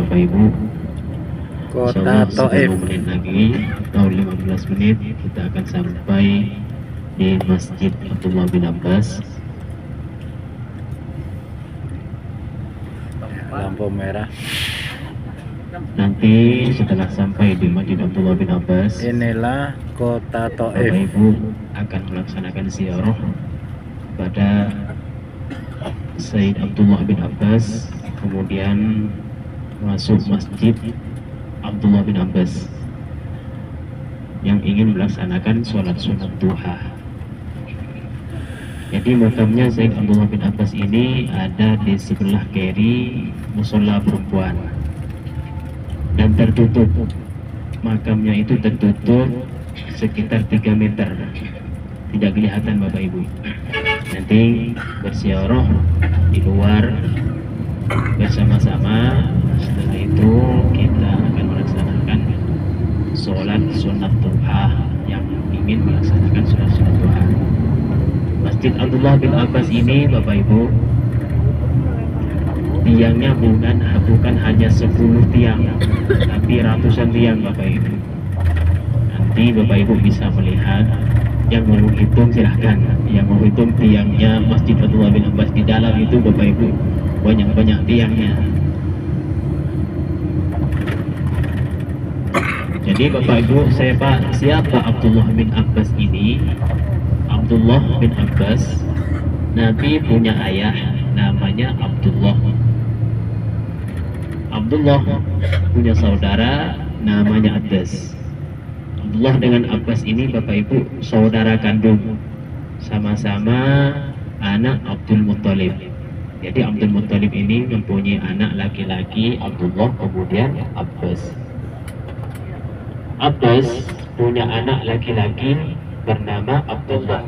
Bapak Ibu. Kota Taif. 10 menit lagi atau 15 menit kita akan sampai di Masjid Abdullah bin Abbas. Lampu merah. Nanti setelah sampai di Masjid Abdullah bin Abbas, Inilah Kota Bapak Taif. Ibu akan melaksanakan ziarah pada Sayyid Abdullah bin Abbas, kemudian masuk Masjid Abdullah bin Abbas yang ingin melaksanakan sholat sunat duha. Jadi makamnya Sayyid Abdullah bin Abbas ini ada di sebelah kiri musola perempuan dan tertutup. Makamnya itu tertutup sekitar 3 meter, tidak kelihatan Bapak Ibu. Nanti berziarah di luar bersama-sama. Setelah itu kita akan melaksanakan sholat sunat duha yang ingin melaksanakan sholat sunat duha. Masjid Abdullah bin Abbas ini Bapak Ibu, tiangnya bukan hanya 10 tiang, tapi ratusan tiang Bapak Ibu. Nanti Bapak Ibu bisa melihat, yang mau hitung silahkan, yang mau hitung tiangnya Masjid Abdullah bin Abbas di dalam itu Bapak Ibu banyak-banyak tiangnya. Jadi Bapak Ibu, siapa Abdullah bin Abbas ini? Abdullah bin Abbas, Nabi punya ayah namanya Abdullah. Abdullah punya saudara namanya Abbas. Abdullah dengan Abbas ini Bapak Ibu saudara kandung, sama-sama anak Abdul Muttalib. Jadi Abdul Muttalib ini mempunyai anak laki-laki Abdullah, kemudian Abbas. Abbas punya anak laki-laki bernama Abdullah.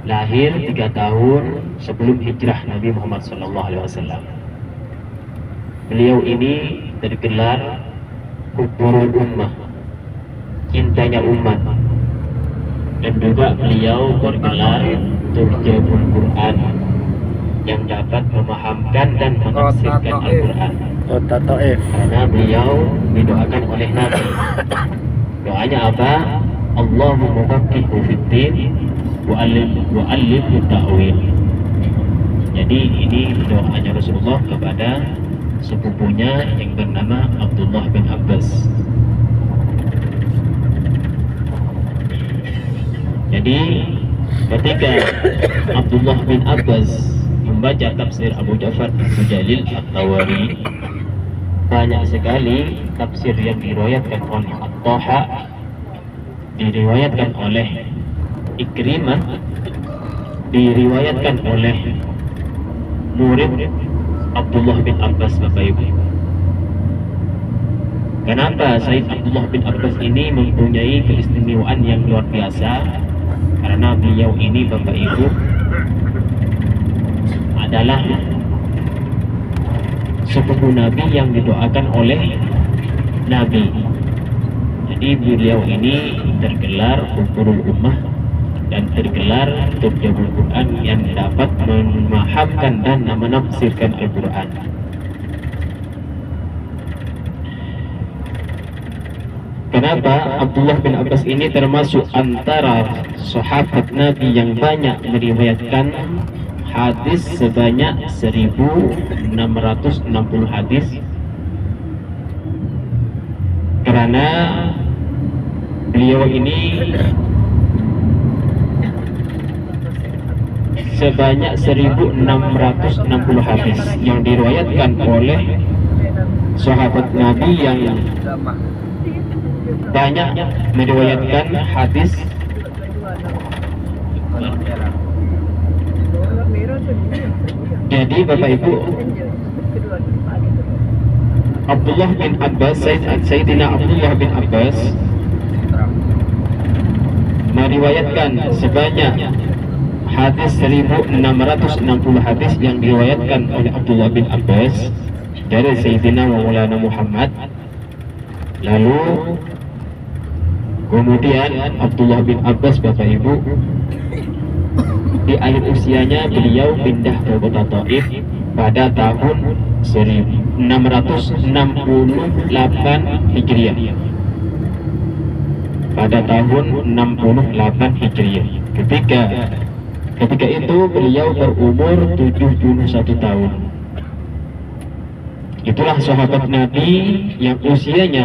Lahir 3 tahun sebelum hijrah Nabi Muhammad SAW. Beliau ini tergelar Hubburul Ummah, cintanya umat, dan juga beliau bergelar Turjabul Quran, yang dapat memahamkan dan menafsirkan Al-Quran. Kota Taif. Karena beliau didoakan oleh Nabi. Doanya apa? Allahumma faqqihhu fiddin wa allimhu ta'wil. Jadi ini doanya Rasulullah kepada sepupunya yang bernama Abdullah bin Abbas. Jadi ketika Abdullah bin Abbas membaca tafsir Abu Ja'far Al-Jalil At-Tawari, banyak sekali tafsir yang diriwayatkan oleh At-Taha, diriwayatkan oleh Ikrimah, diriwayatkan oleh murid Abdullah bin Abbas Bapak Ibu. Kenapa Sayyid Abdullah bin Abbas ini mempunyai keistimewaan yang luar biasa? Karena beliau ini Bapak Ibu adalah sepupu Nabi yang didoakan oleh Nabi. Jadi beliau ini tergelar Hubburul Ummah dan tergelar Turjabul Quran, yang dapat memahamkan dan menafsirkan Al-Quran. Kenapa Abdullah bin Abbas ini termasuk antara sahabat Nabi yang banyak meriwayatkan hadis sebanyak 1660 hadis? Karena beliau ini sebanyak 1660 hadis yang diriwayatkan oleh sahabat Nabi yang banyak meriwayatkan hadis. Jadi Bapak Ibu, Abdullah bin Abbas, Sayyidina Abdullah bin Abbas meriwayatkan sebanyak hadis 1660 hadis yang diriwayatkan oleh Abdullah bin Abbas dari Sayyidina Maulana Muhammad. Lalu kemudian Abdullah bin Abbas Bapak Ibu, di akhir usianya beliau pindah ke kota Taif pada tahun 668 Hijriah. Pada tahun 68 Hijriah. Ketika itu beliau berumur 71 tahun. Itulah sahabat Nabi yang usianya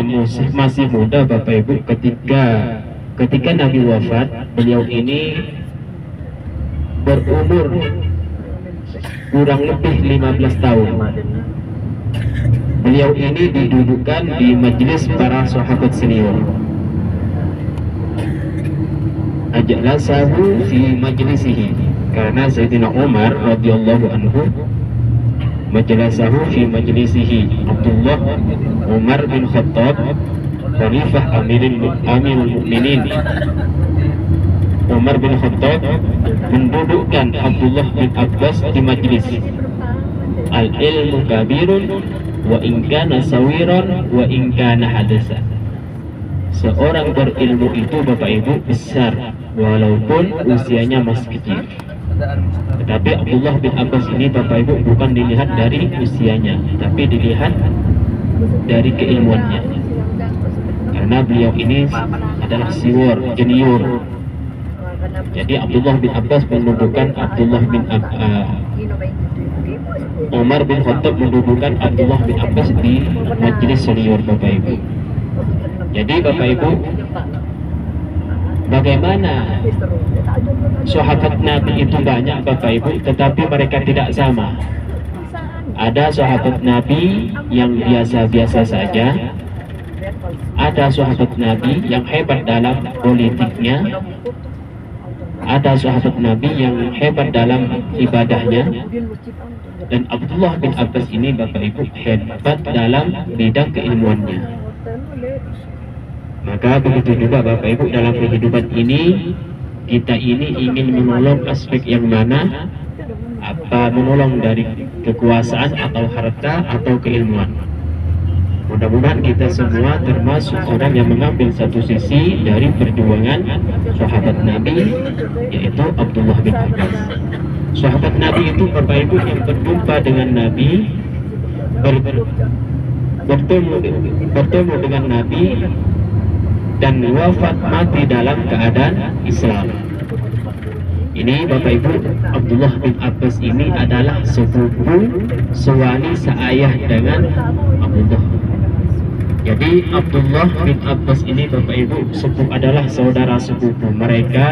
masih muda Bapak Ibu. Ketika Nabi wafat, beliau ini berumur kurang lebih 15 tahun. Beliau ini didudukkan di majelis para sahabat senior. Ajlasahu fi majlisihi, karena Sayyidina Umar radhiyallahu anhu majlasahu fi majlisihi. Abdullah Umar bin Khattab, Khalifah Amirul Mukminin, Umar bin Khattab mendudukkan Abdullah bin Abbas di majlis. Al-ilmu kabirun wa in kana sawiran wa in kana hadasa. Seorang berilmu itu Bapak Ibu besar walaupun usianya masih kecil. Tetapi Abdullah bin Abbas ini Bapak Ibu bukan dilihat dari usianya, tapi dilihat dari keilmuannya. Karena beliau ini adalah junior. Jadi Abdullah bin Abbas mendudukan Umar bin Khattab mendudukan Abdullah bin Abbas di majelis senior Bapak Ibu. Jadi Bapak Ibu, bagaimana sahabat Nabi itu banyak Bapak Ibu, tetapi mereka tidak sama. Ada sahabat Nabi yang biasa-biasa saja, ada sahabat Nabi yang hebat dalam politiknya, ada sahabat Nabi yang hebat dalam ibadahnya, dan Abdullah bin Abbas ini Bapak Ibu hebat dalam bidang keilmuannya. Maka begitu juga Bapak Ibu dalam kehidupan ini, kita ini ingin menolong aspek yang mana? Apa menolong dari kekuasaan atau harta atau keilmuan? Mudah-mudahan kita semua termasuk orang yang mengambil satu sisi dari perjuangan sahabat Nabi, yaitu Abdullah bin Abbas. Sahabat Nabi itu Bapak Ibu yang berjumpa dengan Nabi, bertemu dengan Nabi, dan wafat mati dalam keadaan Islam. Ini Bapak Ibu, Abdullah bin Abbas ini adalah sepupu sewali seayah dengan Abdullah. Jadi Abdullah bin Abbas ini Bapak Ibu adalah saudara sepupu. Mereka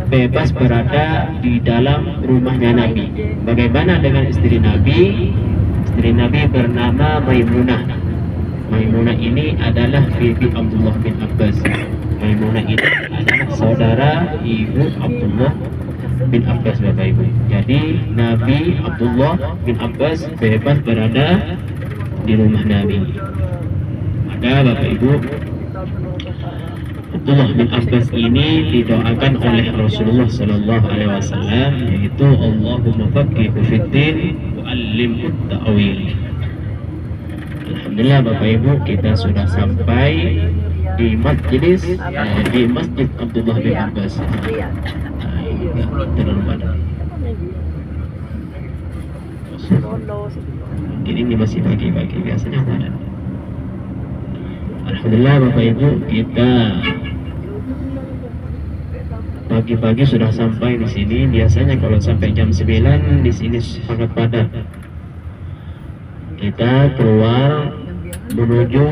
bebas berada di dalam rumahnya Nabi. Bagaimana dengan istri Nabi? Istri Nabi bernama Maimunah. Maimunah ini adalah bibi Abdullah bin Abbas. Maimunah ini adalah saudara ibu Abdullah bin Abbas Bapak Ibu. Jadi Nabi Abdullah bin Abbas bebas berada di rumah Nabi. Maka Bapak Ibu, Abdullah bin Abbas ini didoakan oleh Rasulullah Sallallahu Alaihi Wasallam, yaitu Allahumma faqihu fiddin wa allimhu ta'wil. Alhamdulillah Bapak Ibu, kita sudah sampai di majelis di Masjid Abdullah bin Abbas. Ini masih pagi-pagi, biasanya ada. Alhamdulillah Bapak Ibu, kita pagi-pagi sudah sampai di sini. Biasanya kalau sampai jam 9 di sini sangat padat. Kita keluar menuju